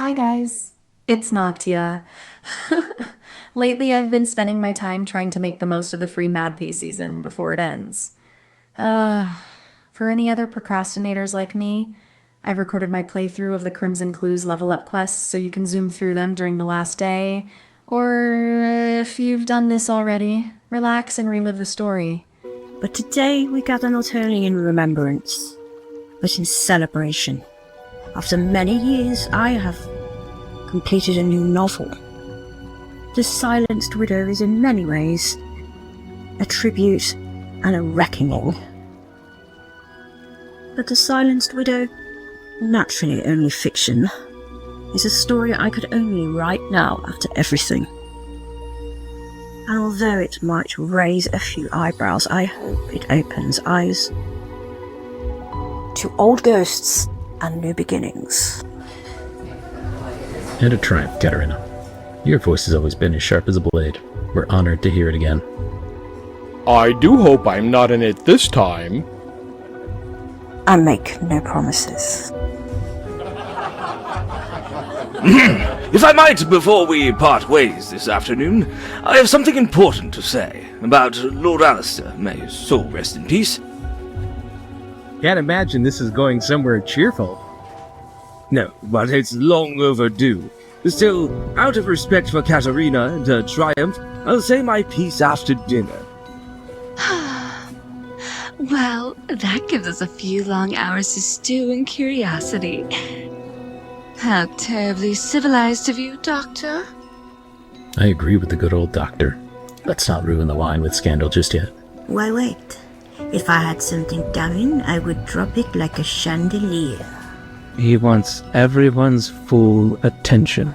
Hi guys, it's Madpea. Lately, I've been spending my time trying to make the most of the free Madpea season before it ends. Uh, for any other procrastinators like me, I've recorded my playthrough of the Crimson Clues level up quests so you can zoom through them during the last day. Or if you've done this already, relax and relive the story. But today we gather not only in remembrance, but in celebration. After many years, I have completed a new novel. The Silenced Widow is in many ways a tribute and a reckoning. But The Silenced Widow, naturally only fiction, is a story I could only write now after everything. And although it might raise a few eyebrows, I hope it opens eyes to old ghosts and new beginnings. And a triumph, Katerina. Your voice has always been as sharp as a blade. We're honored to hear it again. I do hope I'm not in it this time. I make no promises. If I might, before we part ways this afternoon, I have something important to say about Lord Alistair. May his soul rest in peace. Can't imagine this is going somewhere cheerful. No, but it's long overdue. Still, out of respect for Katerina and her triumph, I'll say my piece after dinner. Well, that gives us a few long hours to stew in curiosity. How terribly civilized of you, Doctor. I agree with the good old doctor. Let's not ruin the wine with scandal just yet. Why wait? If I had something coming, I would drop it like a chandelier. He wants everyone's full attention.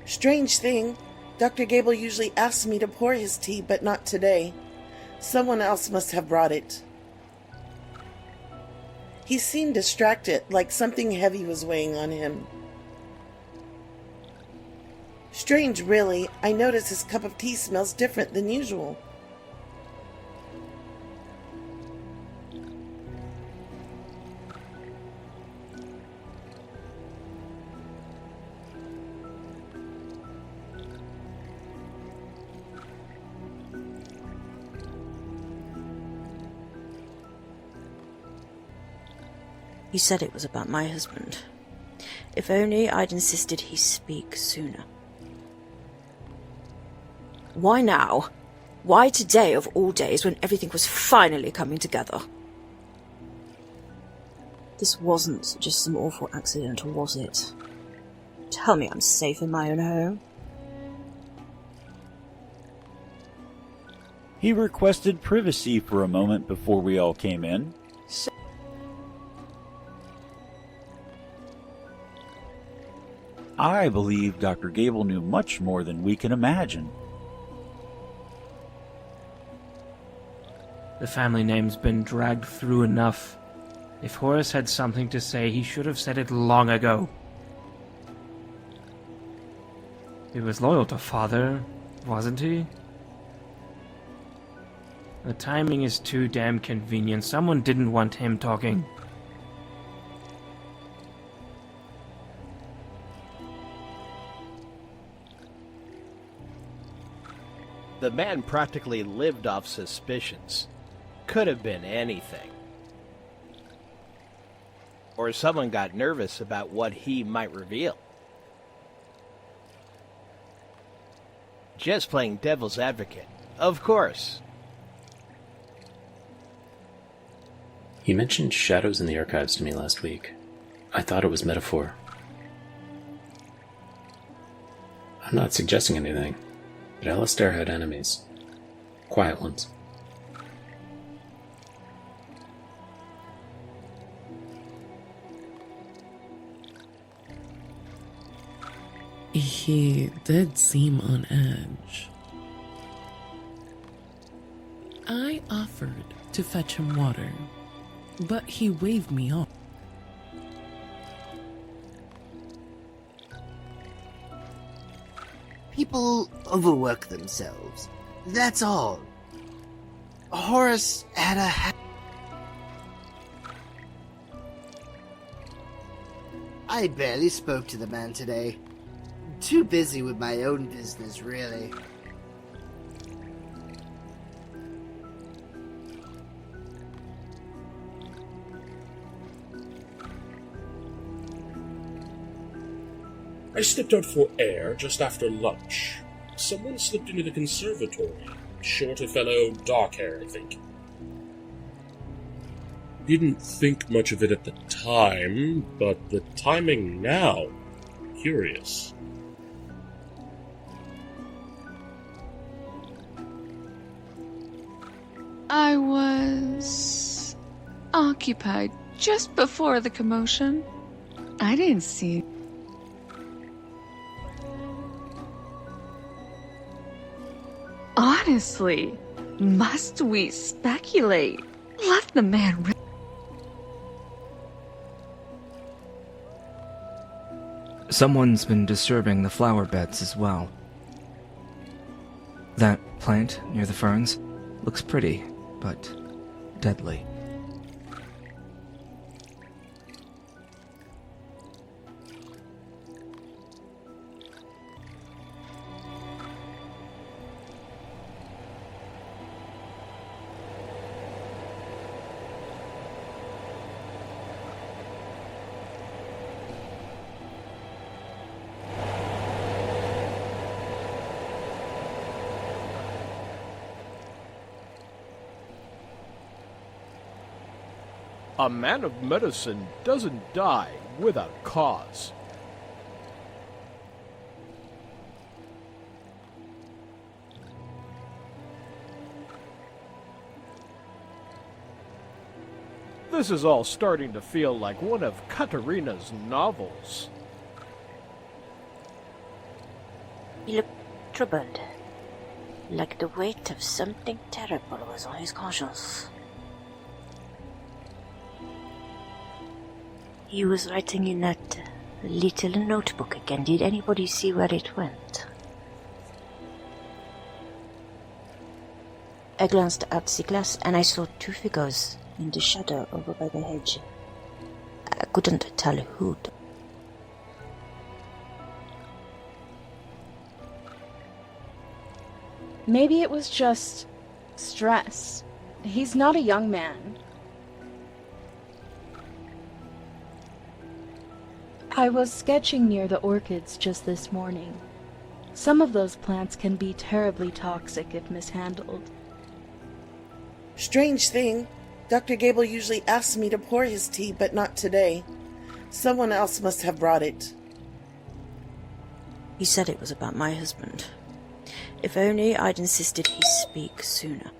Strange thing. Dr. Gable usually asks me to pour his tea, but not today. Someone else must have brought it. He seemed distracted, like something heavy was weighing on him. Strange, really. I notice his cup of tea smells different than usual. You said it was about my husband. If only I'd insisted he speak sooner. Why now? Why today of all days when everything was finally coming together? This wasn't just some awful accident, or was it? Tell me I'm safe in my own home. He requested privacy for a moment before we all came in. I believe Dr. Gable knew much more than we can imagine. The family name's been dragged through enough. If Horace had something to say, he should have said it long ago. He was loyal to Father, wasn't he? The timing is too damn convenient. Someone didn't want him talking. The man practically lived off suspicions. Could have been anything. Or someone got nervous about what he might reveal. Just playing devil's advocate. Of course. He mentioned shadows in the archives to me last week. I thought it was metaphor. I'm not suggesting anything, but Alistair had enemies. Quiet ones. He did seem on edge. I offered to fetch him water, but he waved me off. People overwork themselves. That's all. Horace had a I barely spoke to the man today. Too busy with my own business, really. I stepped out for air just after lunch. Someone slipped into the conservatory. Shorter fellow, dark hair, I think. Didn't think much of it at the time, but the timing now, curious. I was occupied just before the commotion. I didn't see. Honestly, must we speculate? Let the man rip. Someone's been disturbing the flower beds as well. That plant near the ferns looks pretty, but deadly. A man of medicine doesn't die without cause. This is all starting to feel like one of Katerina's novels. He looked troubled, like the weight of something terrible was on his conscience. He was writing in that little notebook again. Did anybody see where it went? I glanced out the glass and I saw two figures in the shadow over by the hedge. I couldn't tell who. Maybe it was just stress. He's not a young man. I was sketching near the orchids just this morning. Some of those plants can be terribly toxic if mishandled. Strange thing. Dr. Gable usually asks me to pour his tea, but not today. Someone else must have brought it. He said it was about my husband. If only I'd insisted he speak sooner.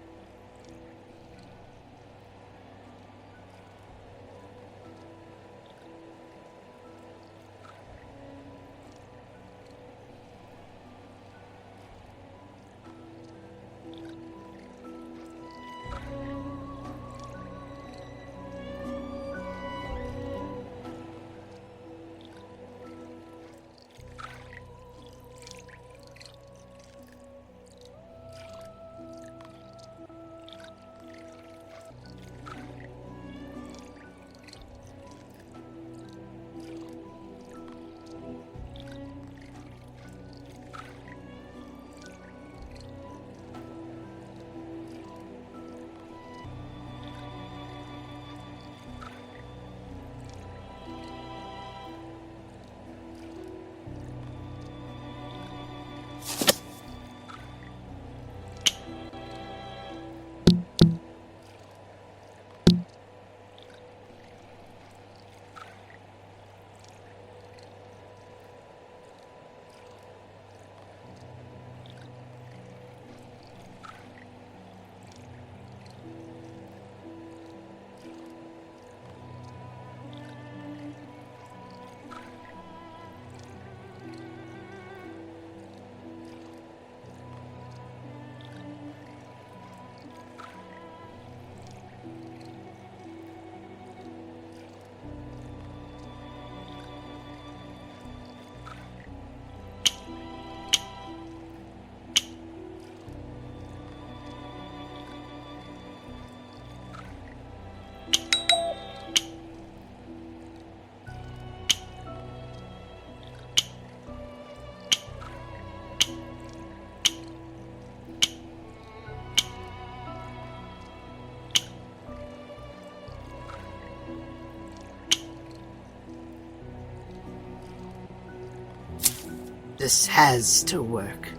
This has to work.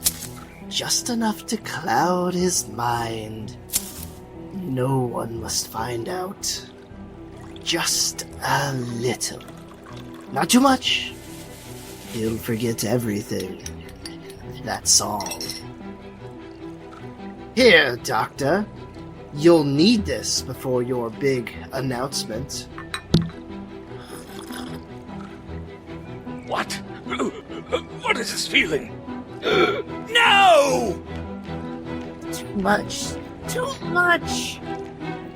Just enough to cloud his mind. No one must find out. Just a little. Not too much. He'll forget everything. That's all. Here, Doctor. You'll need this before your big announcement. What? What is this feeling? No! Too much. Too much!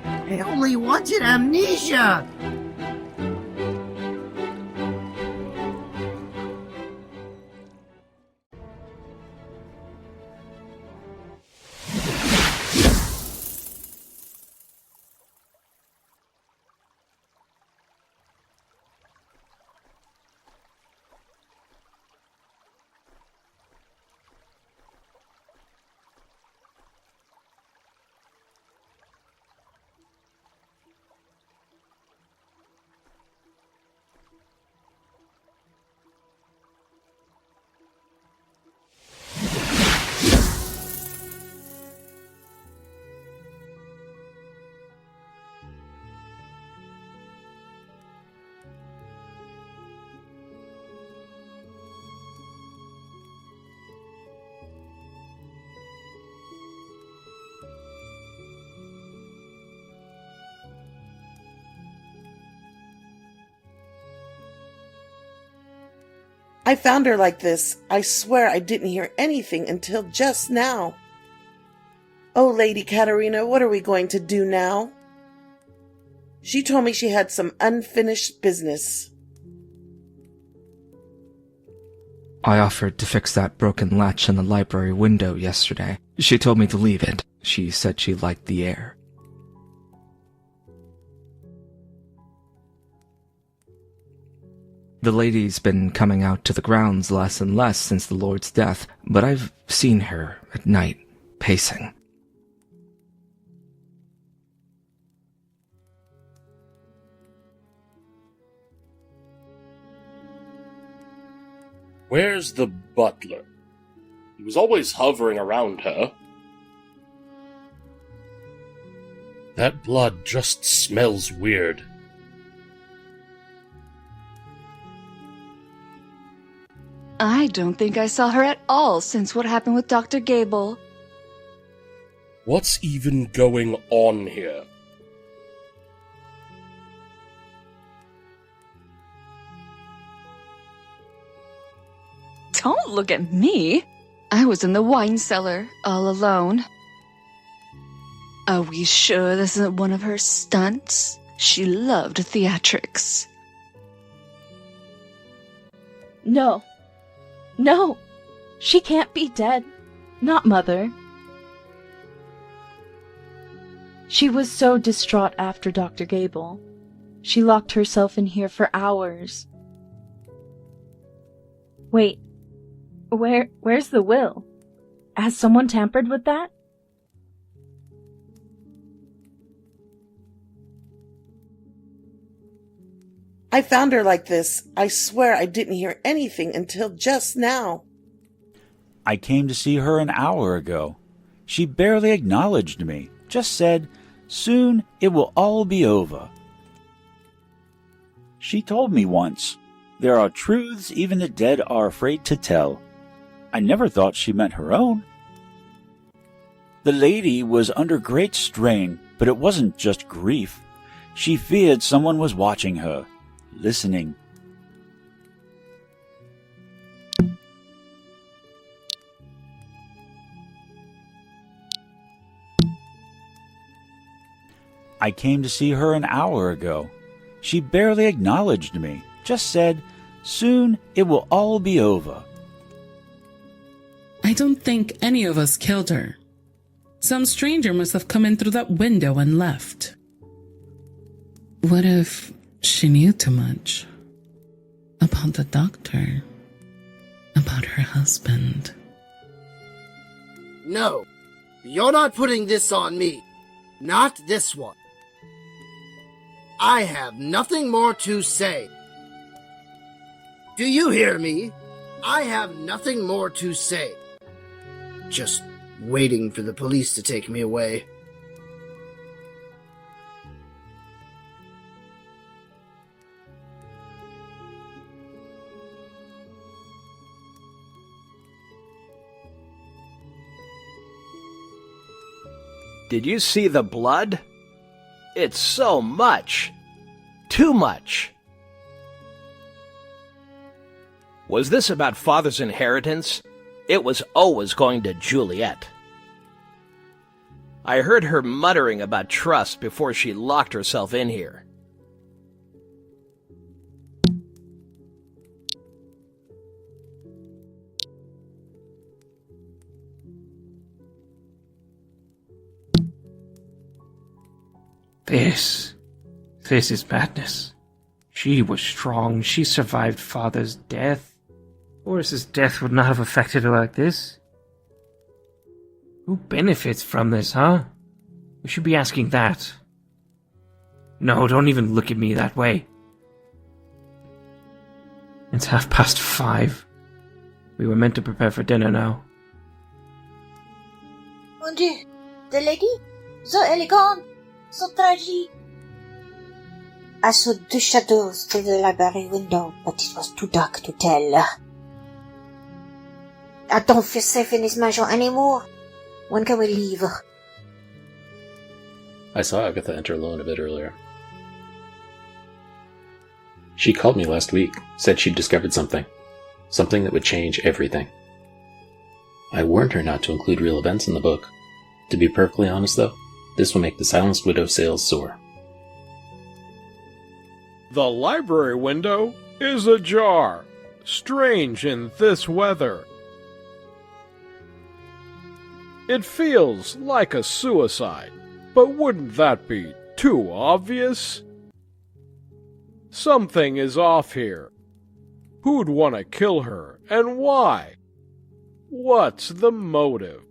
I only wanted amnesia! I found her like this. I swear I didn't hear anything until just now. Oh, Lady Katerina, what are we going to do now? She told me she had some unfinished business. I offered to fix that broken latch in the library window yesterday. She told me to leave it. She said she liked the air. The lady's been coming out to the grounds less and less since the Lord's death, but I've seen her at night, pacing. Where's the butler? He was always hovering around her. That blood just smells weird. I don't think I saw her at all since what happened with Dr. Gable. What's even going on here? Don't look at me. I was in the wine cellar, all alone. Are we sure this isn't one of her stunts? She loved theatrics. No. No! She can't be dead. Not Mother. She was so distraught after Dr. Gable. She locked herself in here for hours. Wait. Where's the will? Has someone tampered with that? I found her like this. I swear I didn't hear anything until just now. I came to see her an hour ago. She barely acknowledged me, just said, "Soon it will all be over." She told me once, "There are truths even the dead are afraid to tell." I never thought she meant her own. The lady was under great strain, but it wasn't just grief. She feared someone was watching her, listening. I came to see her an hour ago. She barely acknowledged me, just said, "Soon it will all be over." I don't think any of us killed her. Some stranger must have come in through that window and left. What if she knew too much? About the doctor? About her husband? No, you're not putting this on me. Not this one. I have nothing more to say. Do you hear me? I have nothing more to say. Just waiting for the police to take me away. Did you see the blood? It's so much. Too much. Was this about father's inheritance? It was always going to Juliet. I heard her muttering about trust before she locked herself in here. This is madness. She was strong. She survived father's death. Horace's death would not have affected her like this. Who benefits from this, huh? We should be asking that. No, don't even look at me that way. It's 5:30. We were meant to prepare for dinner now. Mon Dieu, the lady? So elegant, so tragic. I saw two shadows through the library window, but it was too dark to tell. I don't feel safe in this mansion anymore. When can we leave? I saw Agatha enter alone a bit earlier. She called me last week, said she'd discovered something. Something that would change everything. I warned her not to include real events in the book. To be perfectly honest, though, this will make the Silenced Widow sales soar. The library window is ajar. Strange in this weather. It feels like a suicide, but wouldn't that be too obvious? Something is off here. Who'd want to kill her, and why? What's the motive?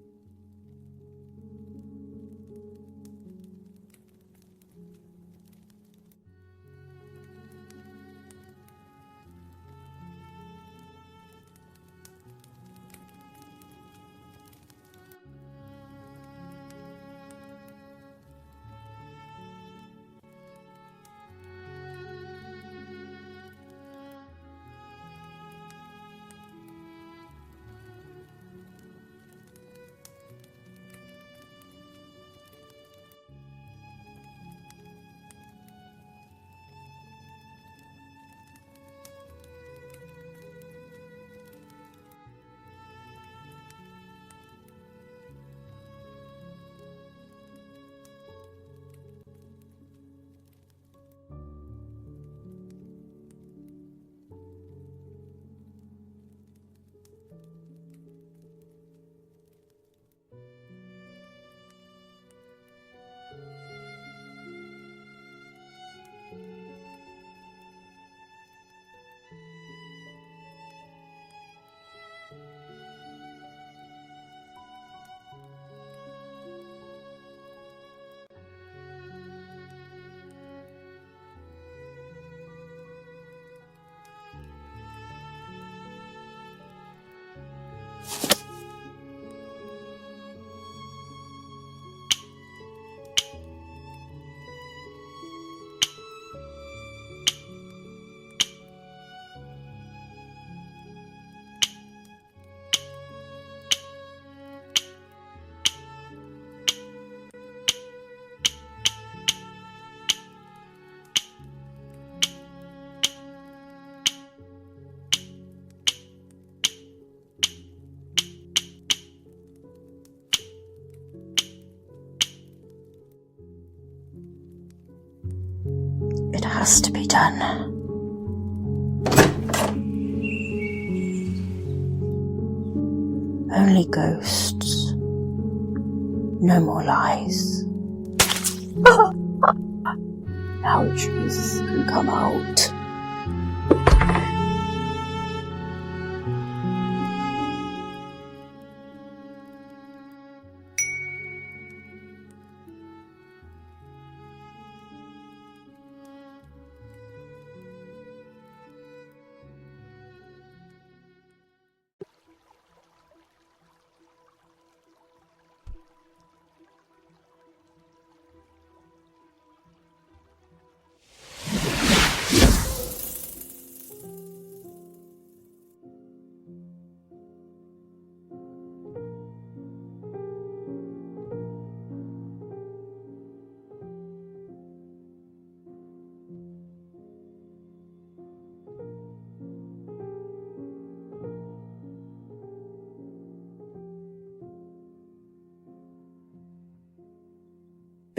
It has to be done. Only ghosts. No more lies. Now the truth can come out.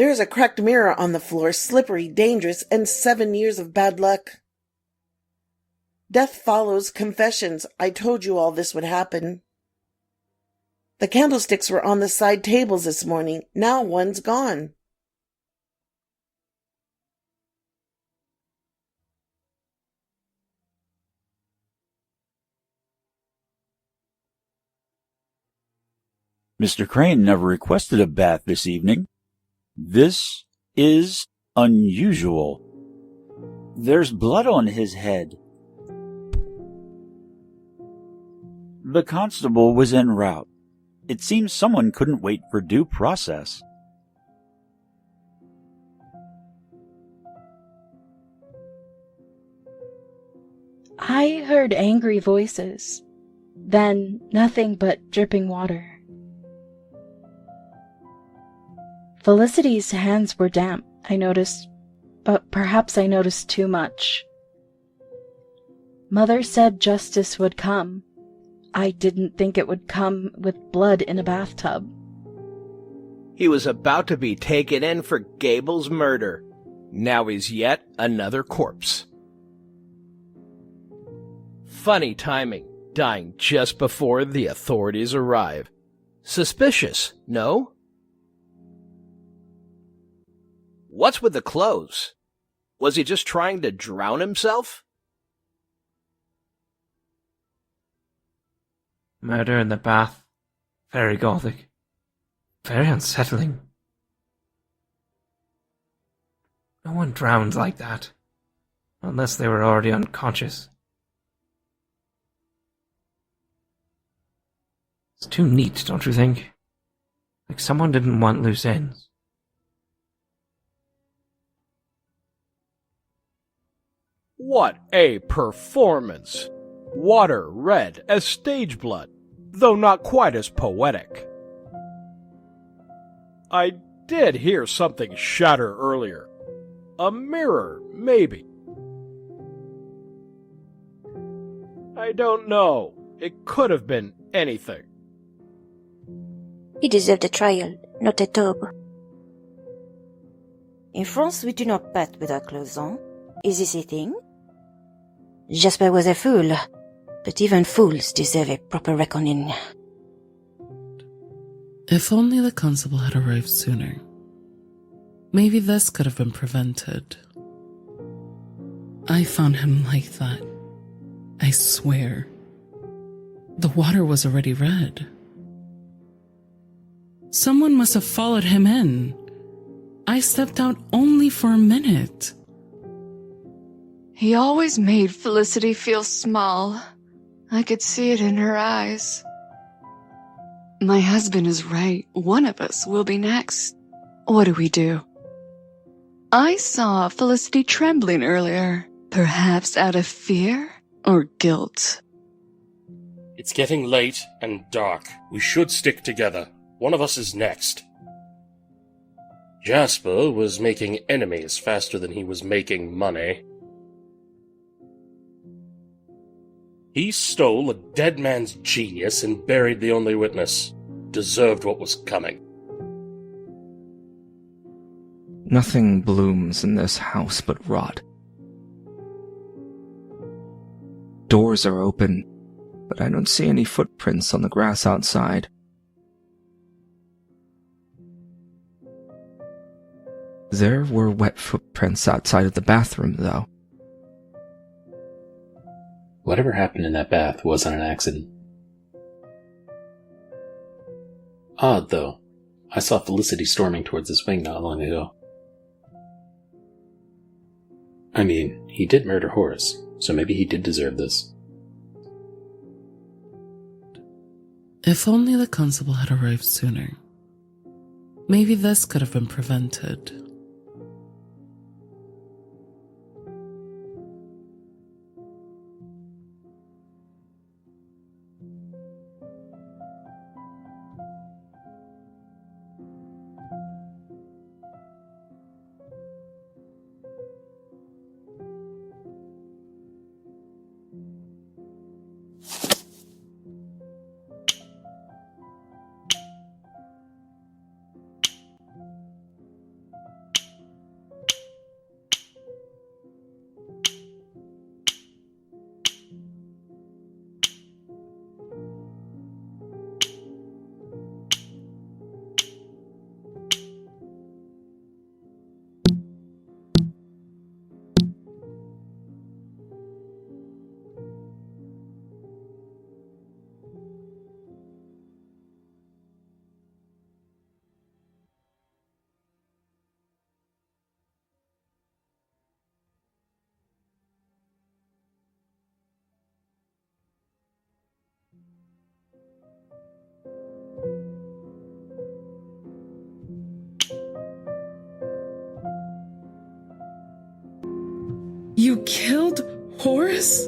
There is a cracked mirror on the floor, slippery, dangerous, and 7 years of bad luck. Death follows confessions. I told you all this would happen. The candlesticks were on the side tables this morning. Now one's gone. Mr. Crane never requested a bath this evening. This is unusual. There's blood on his head. The constable was en route. It seems someone couldn't wait for due process. I heard angry voices. Then nothing but dripping water. Felicity's hands were damp, I noticed, but perhaps I noticed too much. Mother said justice would come. I didn't think it would come with blood in a bathtub. He was about to be taken in for Gable's murder. Now he's yet another corpse. Funny timing, dying just before the authorities arrive. Suspicious, no? What's with the clothes? Was he just trying to drown himself? Murder in the bath. Very gothic. Very unsettling. No one drowns like that. Unless they were already unconscious. It's too neat, don't you think? Like someone didn't want loose ends. What a performance! Water red as stage blood, though not quite as poetic. I did hear something shatter earlier. A mirror, maybe. I don't know. It could have been anything. He deserved a trial, not a tub. In France, we do not bat with our clothes on. Is this a thing? Jasper was a fool, but even fools deserve a proper reckoning. If only the constable had arrived sooner. Maybe this could have been prevented. I found him like that. I swear. The water was already red. Someone must have followed him in. I stepped out only for a minute. He always made Felicity feel small. I could see it in her eyes. My husband is right. One of us will be next. What do we do? I saw Felicity trembling earlier, perhaps out of fear or guilt. It's getting late and dark. We should stick together. One of us is next. Jasper was making enemies faster than he was making money. He stole a dead man's genius and buried the only witness. Deserved what was coming. Nothing blooms in this house but rot. Doors are open, but I don't see any footprints on the grass outside. There were wet footprints outside of the bathroom, though. Whatever happened in that bath wasn't an accident. Odd, though. I saw Felicity storming towards this wing not long ago. I mean, he did murder Horace, so maybe he did deserve this. If only the constable had arrived sooner. Maybe this could have been prevented. Horace?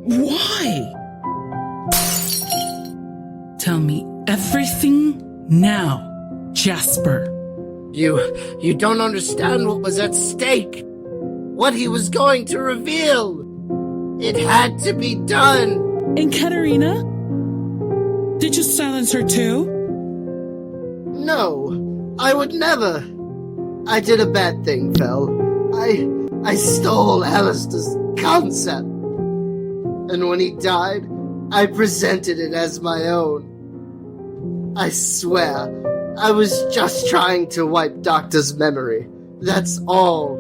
Why? Tell me everything now, Jasper. You don't understand what was at stake. What he was going to reveal. It had to be done. And Katerina? Did you silence her too? No, I would never. I did a bad thing, Fel. I stole Alistair's concept. And when he died, I presented it as my own. I swear, I was just trying to wipe Doctor's memory. That's all.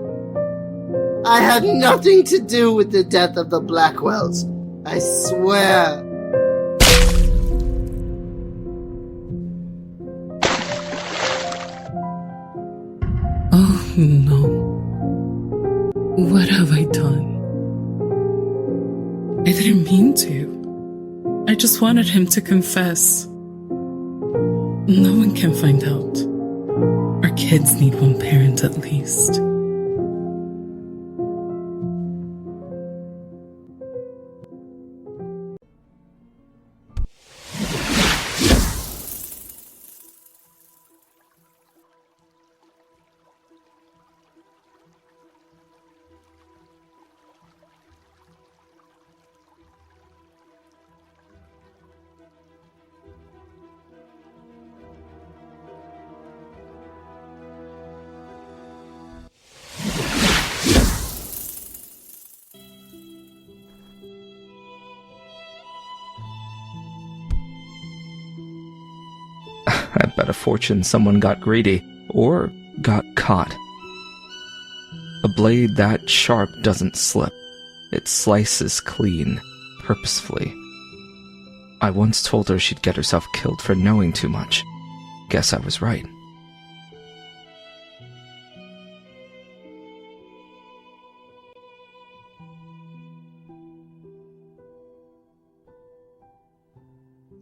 I had nothing to do with the death of the Blackwells. I swear. Oh no. What have I done? I didn't mean to. I just wanted him to confess. No one can find out. Our kids need one parent at least. I bet a fortune someone got greedy, or got caught. A blade that sharp doesn't slip. It slices clean, purposefully. I once told her she'd get herself killed for knowing too much. Guess I was right.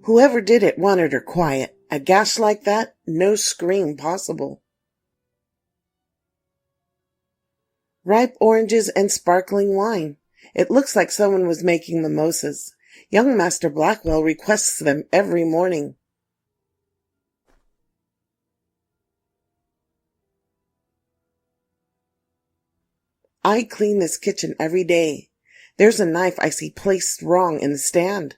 Whoever did it wanted her quiet. A gash like that, no scream possible. Ripe oranges and sparkling wine. It looks like someone was making mimosas. Young Master Blackwell requests them every morning. I clean this kitchen every day. There's a knife I see placed wrong in the stand.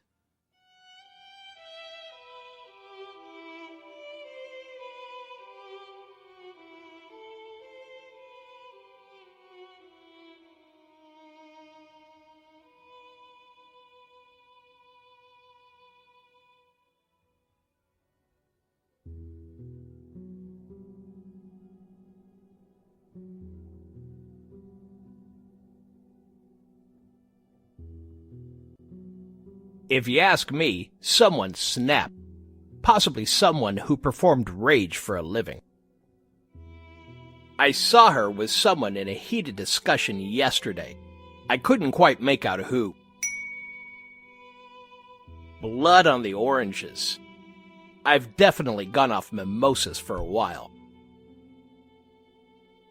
If you ask me, someone snapped. Possibly someone who performed rage for a living. I saw her with someone in a heated discussion yesterday. I couldn't quite make out who. Blood on the oranges. I've definitely gone off mimosas for a while.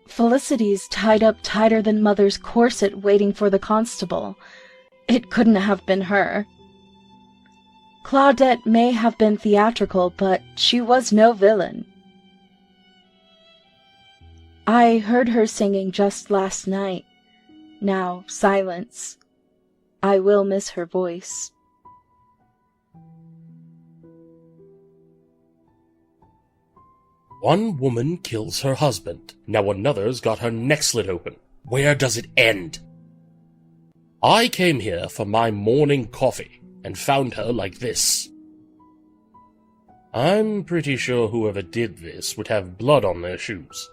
Felicity's tied up tighter than Mother's corset waiting for the constable. It couldn't have been her. Claudette may have been theatrical, but she was no villain. I heard her singing just last night. Now, silence. I will miss her voice. One woman kills her husband. Now another's got her neck slit open. Where does it end? I came here for my morning coffee and found her like this. I'm pretty sure whoever did this would have blood on their shoes.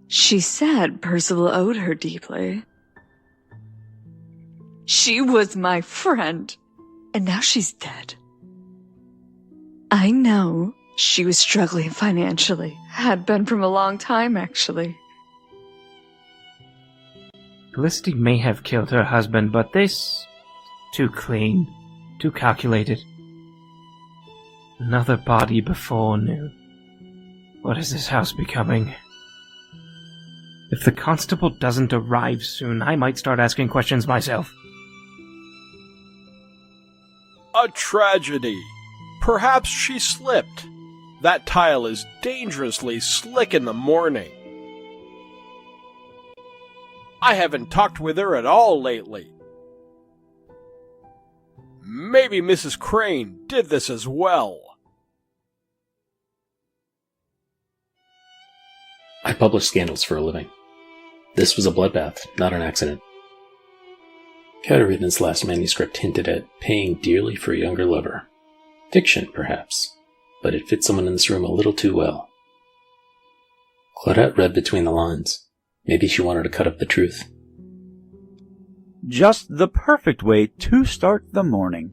She said Percival owed her deeply. She was my friend, and now she's dead. I know she was struggling financially. Had been from a long time, actually. Felicity may have killed her husband, but this... too clean, too calculated. Another body before noon. What is this house becoming? If the constable doesn't arrive soon, I might start asking questions myself. A tragedy. Perhaps she slipped. That tile is dangerously slick in the morning. I haven't talked with her at all lately. Maybe Mrs. Crane did this as well. I publish scandals for a living. This was a bloodbath, not an accident. Katerina's last manuscript hinted at paying dearly for a younger lover. Fiction, perhaps, but it fit someone in this room a little too well. Claudette read between the lines. Maybe she wanted to cut up the truth. Just the perfect way to start the morning,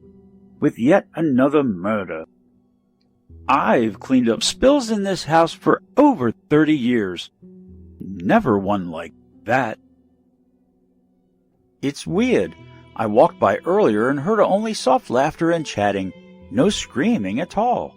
with yet another murder. I've cleaned up spills in this house for over 30 years. Never one like that. It's weird. I walked by earlier and heard only soft laughter and chatting. No screaming at all.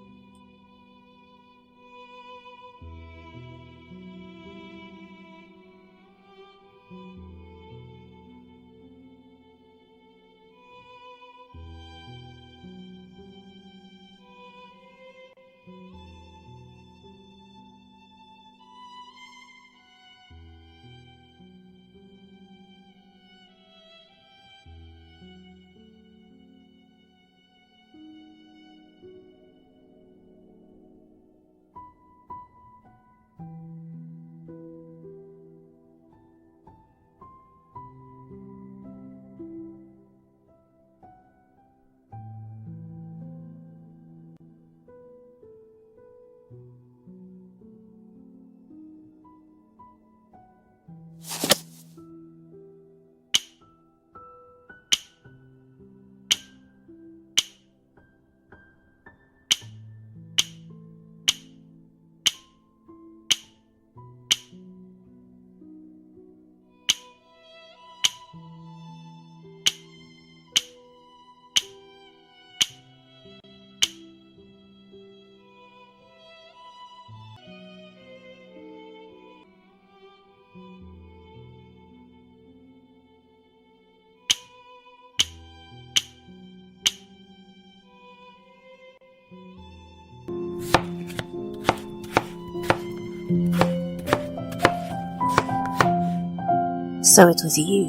So it was you,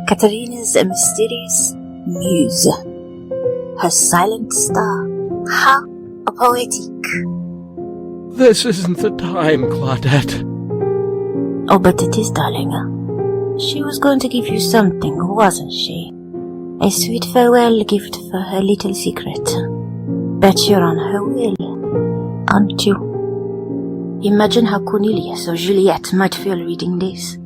Katerina's mysterious muse, her silent star. How poetic. This isn't the time, Claudette. Oh, but it is, darling. She was going to give you something, wasn't she? A sweet farewell gift for her little secret. Bet you're on her will, aren't you? Imagine how Cornelius or Juliet might feel reading this.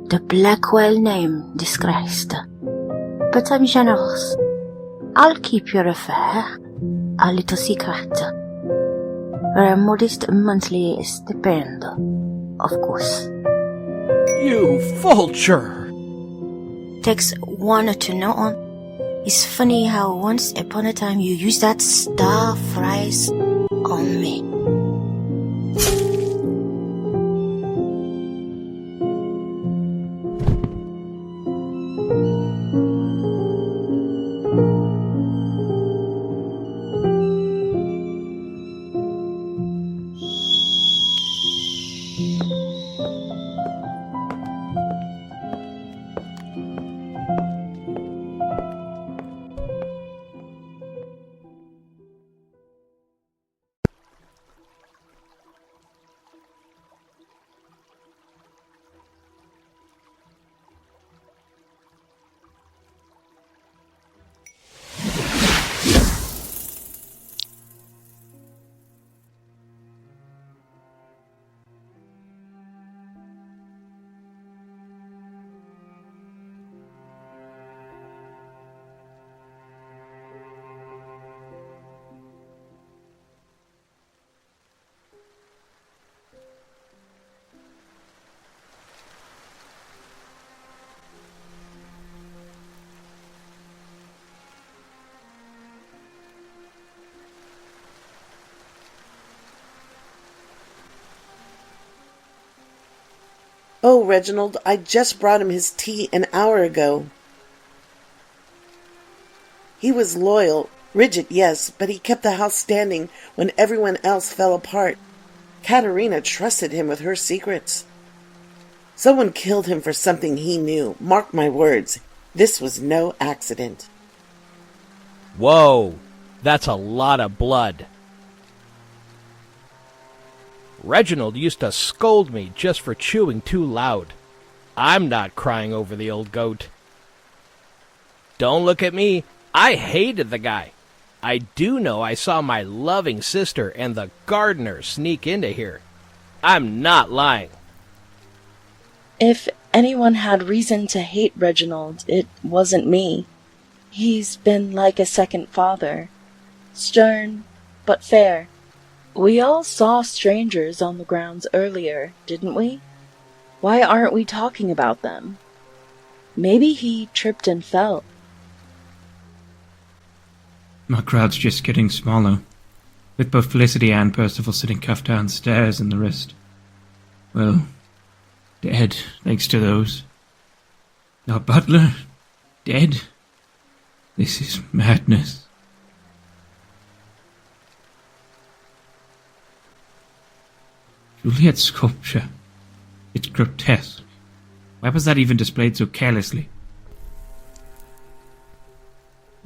The Blackwell name disgraced. But I'm generous. I'll keep your affair a little secret. For a modest monthly stipend, of course. You vulture! Takes one to know on. It's funny how once upon a time you used that star phrase on me. Oh, Reginald, I just brought him his tea an hour ago. He was loyal, rigid, yes, but he kept the house standing when everyone else fell apart. Katerina trusted him with her secrets. Someone killed him for something he knew. Mark my words, this was no accident. Whoa, that's a lot of blood. Reginald used to scold me just for chewing too loud. I'm not crying over the old goat. Don't look at me. I hated the guy. I do know I saw my loving sister and the gardener sneak into here. I'm not lying. If anyone had reason to hate Reginald, it wasn't me. He's been like a second father. Stern, but fair. We all saw strangers on the grounds earlier, didn't we? Why aren't we talking about them? Maybe he tripped and fell. My crowd's just getting smaller, with both Felicity and Percival sitting cuffed downstairs and the rest, well, dead, thanks to those. Our butler, dead. This is madness. Juliet's sculpture. It's grotesque. Why was that even displayed so carelessly?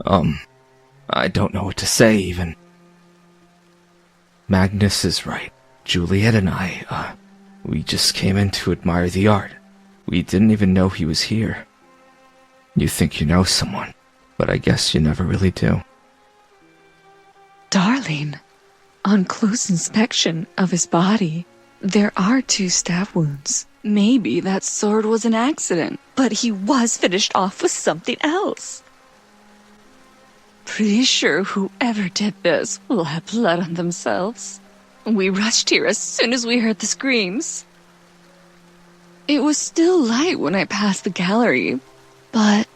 I don't know what to say, even. Magnus is right. Juliet and I, we just came in to admire the art. We didn't even know he was here. You think you know someone, but I guess you never really do. Darling, on close inspection of his body, there are 2 stab wounds. Maybe that sword was an accident, but he was finished off with something else. Pretty sure whoever did this will have blood on themselves. We rushed here as soon as we heard the screams. It was still light when I passed the gallery, but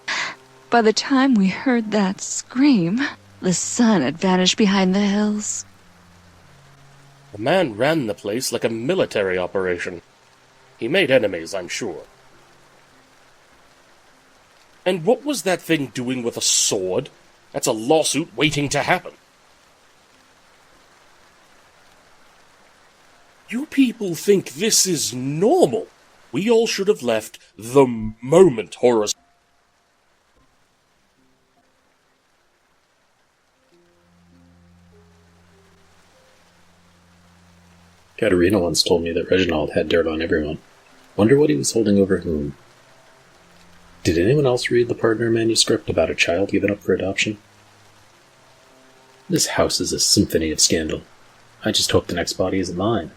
by the time we heard that scream, the sun had vanished behind the hills. The man ran the place like a military operation. He made enemies, I'm sure. And what was that thing doing with a sword? That's a lawsuit waiting to happen. You people think this is normal. We all should have left the moment Horace... Katerina once told me that Reginald had dirt on everyone. Wonder what he was holding over whom. Did anyone else read the partner manuscript about a child given up for adoption? This house is a symphony of scandal. I just hope the next body isn't mine.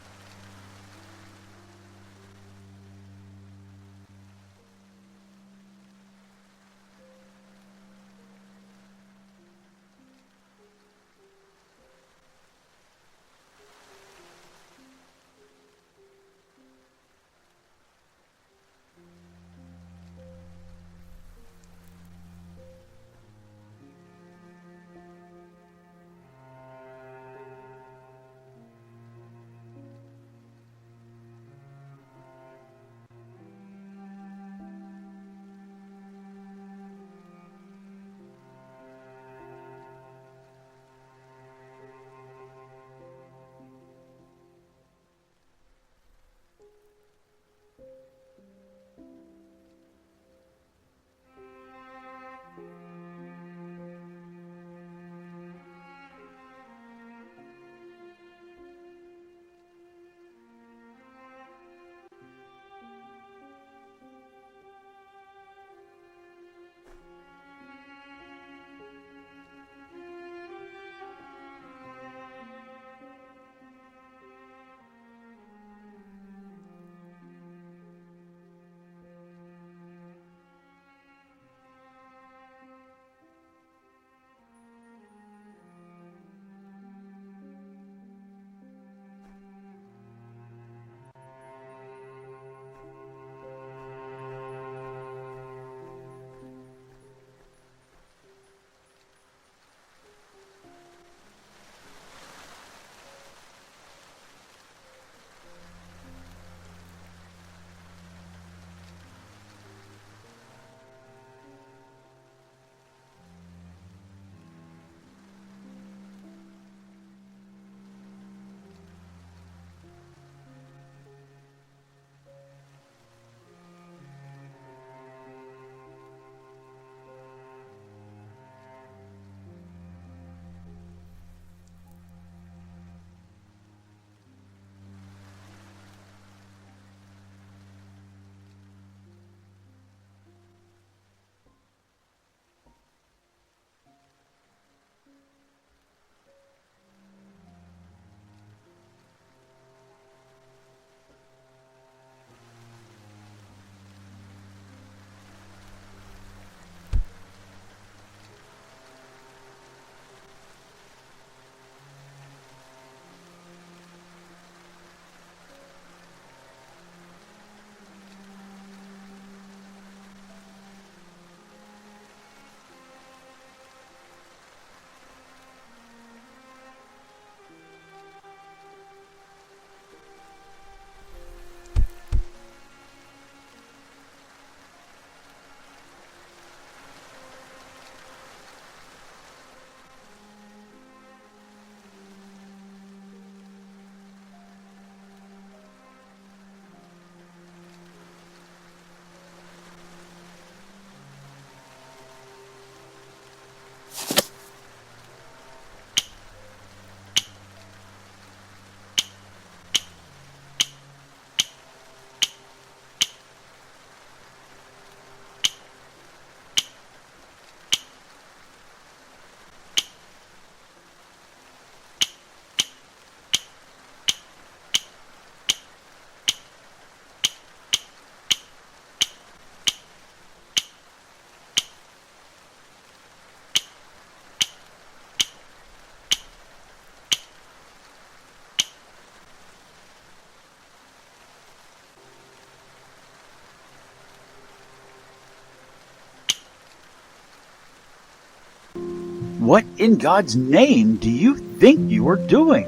What in God's name do you think you are doing?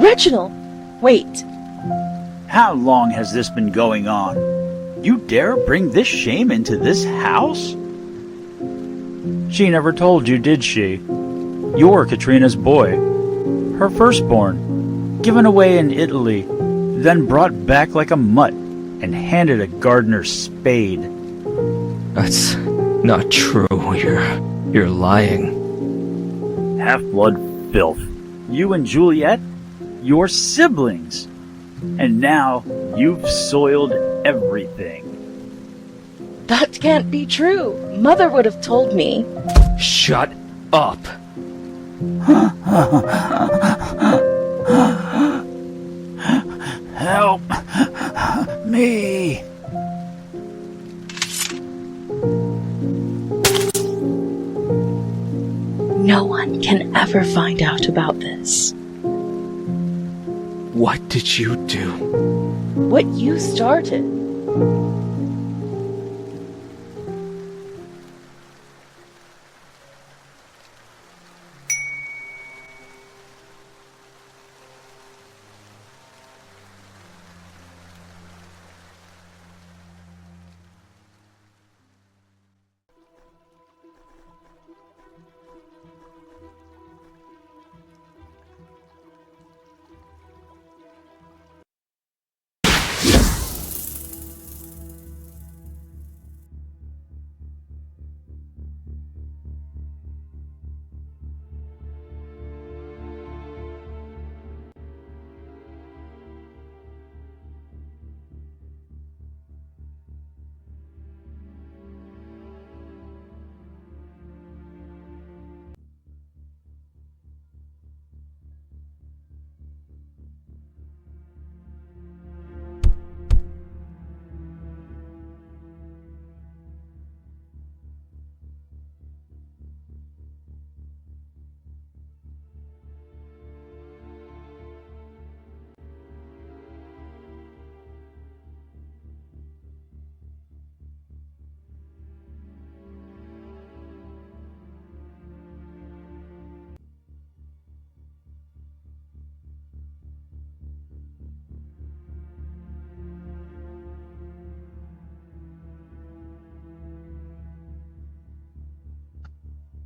Reginald! Wait. How long has this been going on? You dare bring this shame into this house? She never told you, did she? You're Katrina's boy. Her firstborn. Given away in Italy, then brought back like a mutt and handed a gardener's spade. That's not true. You're lying. Half-blood filth. You and Juliet? Your siblings. And now you've soiled everything. That can't be true. Mother would have told me. Shut up. Help me. No one can ever find out about this. What did you do? What you started.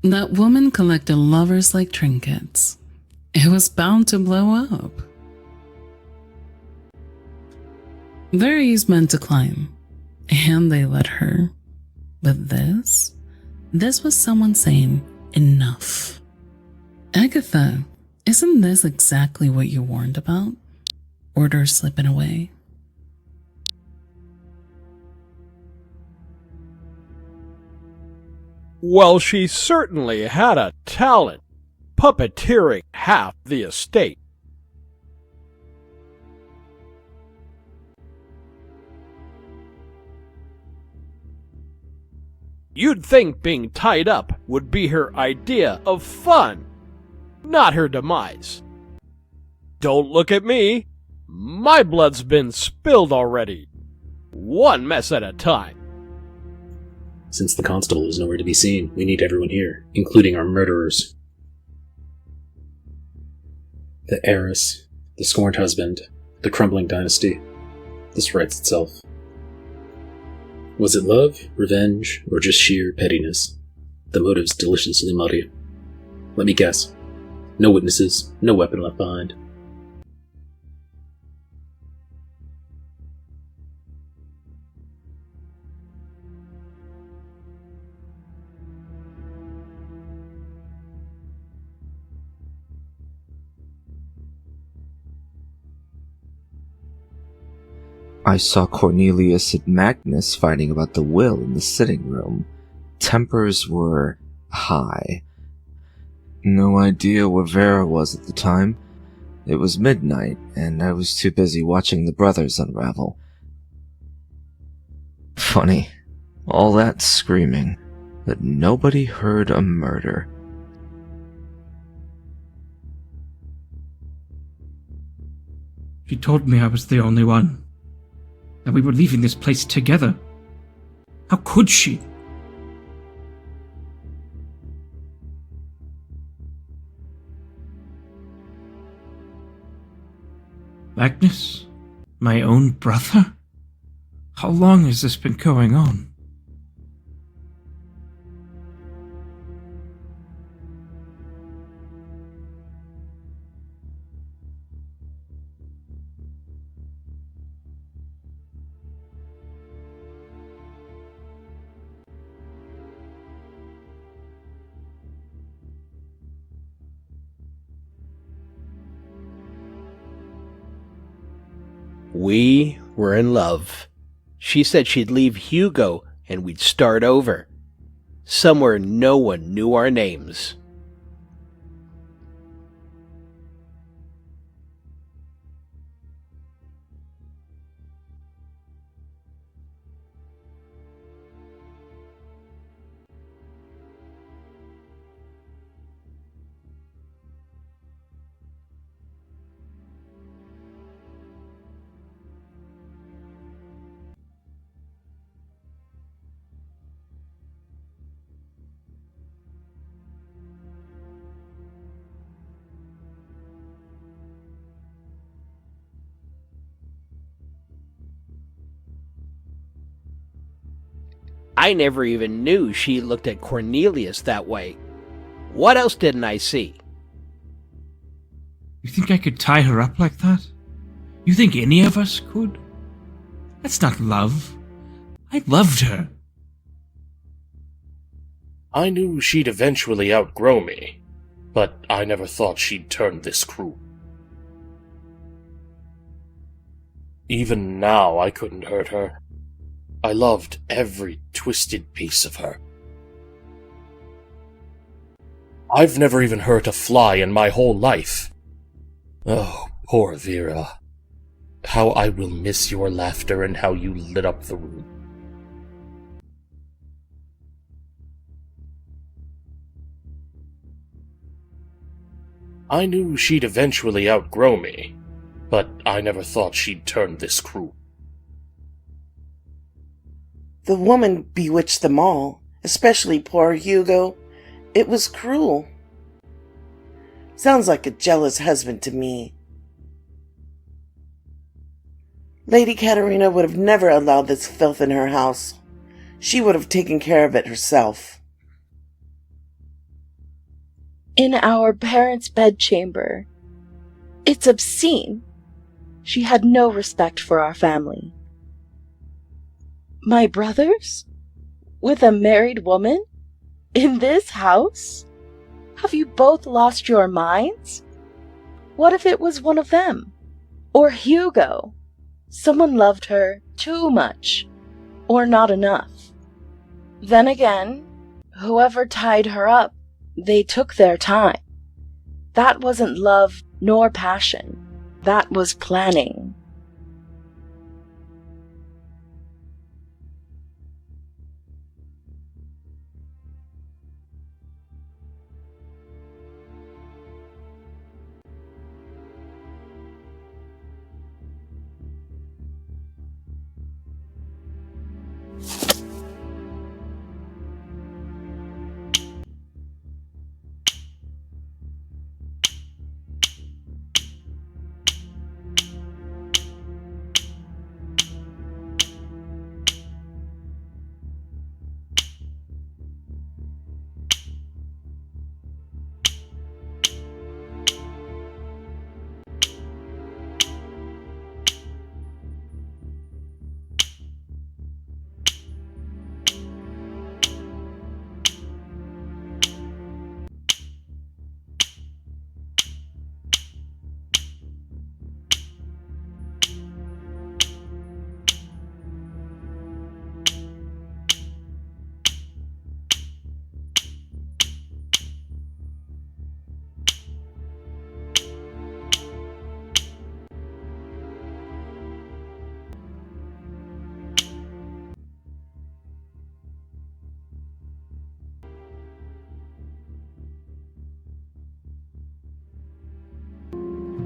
That woman collected lovers like trinkets. It was bound to blow up. They're easy men to climb, and they let her. But this was someone saying, enough. Agatha, isn't this exactly what you warned about? Order slipping away. Well, she certainly had a talent, puppeteering half the estate. You'd think being tied up would be her idea of fun, not her demise. Don't look at me. My blood's been spilled already. One mess at a time. Since the constable is nowhere to be seen, we need everyone here, including our murderers. The heiress, the scorned husband, the crumbling dynasty. This writes itself. Was it love, revenge, or just sheer pettiness? The motive's deliciously muddy. Let me guess. No witnesses, no weapon left behind. I saw Cornelius and Magnus fighting about the will in the sitting room. Tempers were high. No idea where Vera was at the time. It was midnight, and I was too busy watching the brothers unravel. Funny, all that screaming, but nobody heard a murder. She told me I was the only one. That we were leaving this place together. How could she? Agnes? My own brother? How long has this been going on? We were in love. She said she'd leave Hugo and we'd start over. Somewhere no one knew our names. I never even knew she looked at Cornelius that way. What else didn't I see? You think I could tie her up like that? You think any of us could? That's not love. I loved her. I knew she'd eventually outgrow me, but I never thought she'd turn this cruel. Even now, I couldn't hurt her. I loved every twisted piece of her. I've never even hurt a fly in my whole life. Oh, poor Vera. How I will miss your laughter and how you lit up the room. I knew she'd eventually outgrow me, but I never thought she'd turn this cruel. The woman bewitched them all, especially poor Hugo. It was cruel. Sounds like a jealous husband to me. Lady Katerina would have never allowed this filth in her house. She would have taken care of it herself. In our parents' bedchamber. It's obscene. She had no respect for our family. My brothers? With a married woman? In this house? Have you both lost your minds? What if it was one of them? Or Hugo? Someone loved her too much, or not enough. Then again, whoever tied her up, they took their time. That wasn't love nor passion. That was planning.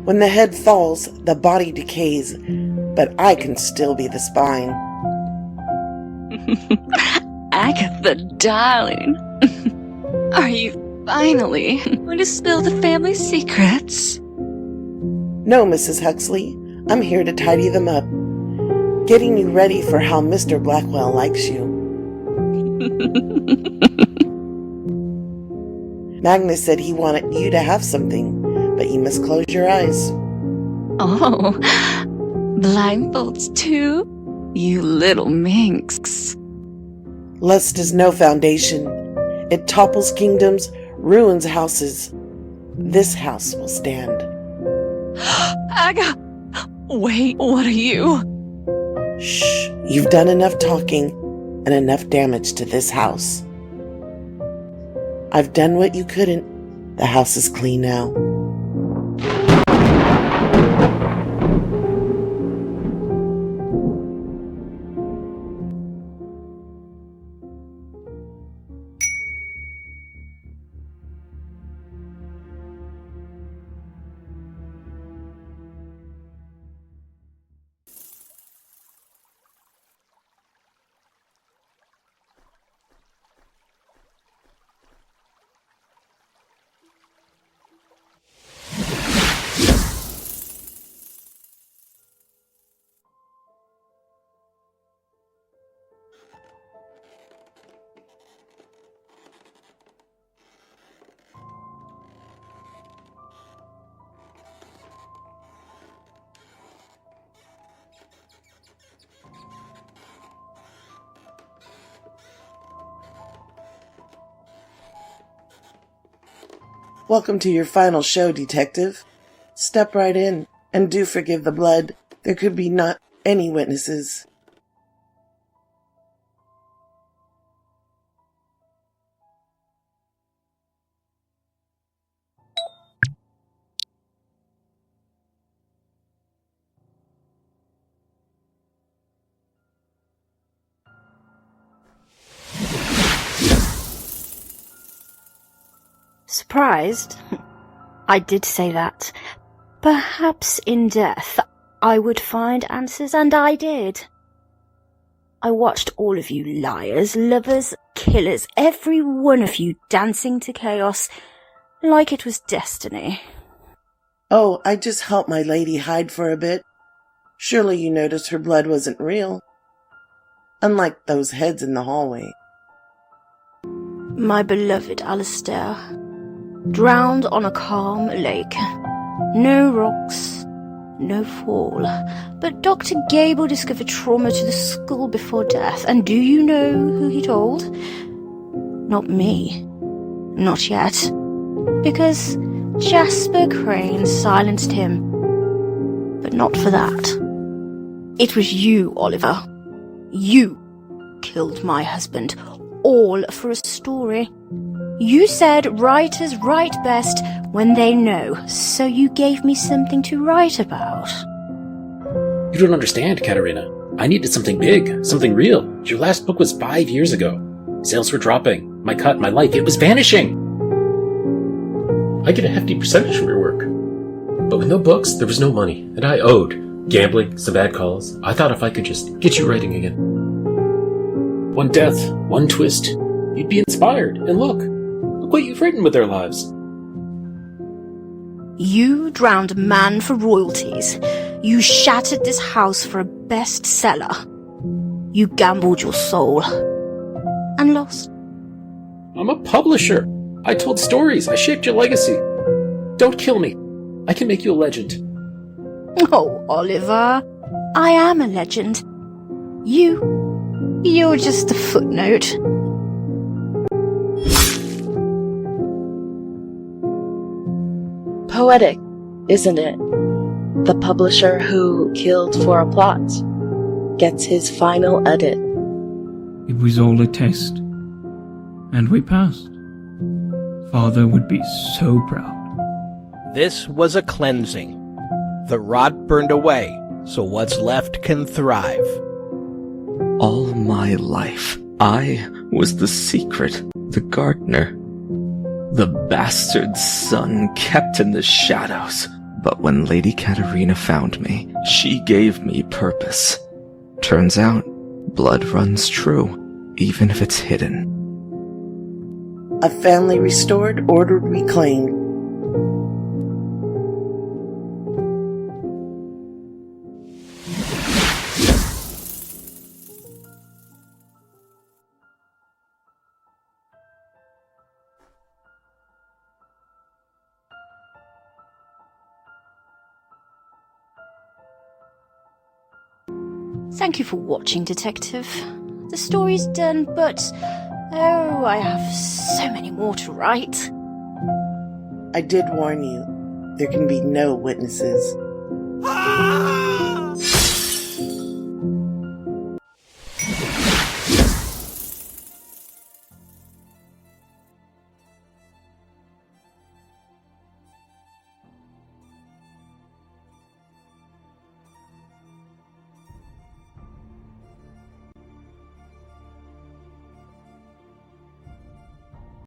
When the head falls, the body decays, but I can still be the spine. Agatha, darling. Are you finally going to spill the family secrets? No, Mrs. Huxley. I'm here to tidy them up, getting you ready for how Mr. Blackwell likes you. Magnus said he wanted you to have something, but you must close your eyes. Oh, blindfolds too? You little minx. Lust is no foundation. It topples kingdoms, ruins houses. This house will stand. Aga! Wait, what are you? Shh, you've done enough talking and enough damage to this house. I've done what you couldn't. The house is clean now. Welcome to your final show, Detective. Step right in, and do forgive the blood. There could be not any witnesses. Surprised? I did say that. Perhaps in death I would find answers, and I did. I watched all of you liars, lovers, killers, every one of you dancing to chaos like it was destiny. Oh, I just helped my lady hide for a bit. Surely you noticed her blood wasn't real. Unlike those heads in the hallway. My beloved Alistair, drowned on a calm lake. No rocks, no fall. But Dr. Gable discovered trauma to the skull before death. And do you know who he told? Not me. Not yet. Because Jasper Crane silenced him. But not for that. It was you, Oliver. You killed my husband. All for a story. You said writers write best when they know, so you gave me something to write about. You don't understand, Katerina. I needed something big, something real. Your last book was 5 years ago. Sales were dropping. My cut, my life, it was vanishing. I get a hefty percentage from your work. But with no books, there was no money, and I owed. Gambling, some bad calls. I thought if I could just get you writing again. One death, one twist, you'd be inspired. And look what you've written with their lives. You drowned a man for royalties. You shattered this house for a bestseller. You gambled your soul. And lost. I'm a publisher. I told stories. I shaped your legacy. Don't kill me. I can make you a legend. Oh, Oliver. I am a legend. You're just a footnote. Poetic, isn't it? The publisher who killed for a plot gets his final edit. It was all a test. And we passed. Father would be so proud. This was a cleansing. The rot burned away, so what's left can thrive. All my life, I was the secret, the gardener. The bastard's son kept in the shadows. But when Lady Katerina found me, she gave me purpose. Turns out, blood runs true, even if it's hidden. A family restored, order reclaimed. Thank you for watching, Detective. The story's done, but oh, I have so many more to write. I did warn you. There can be no witnesses.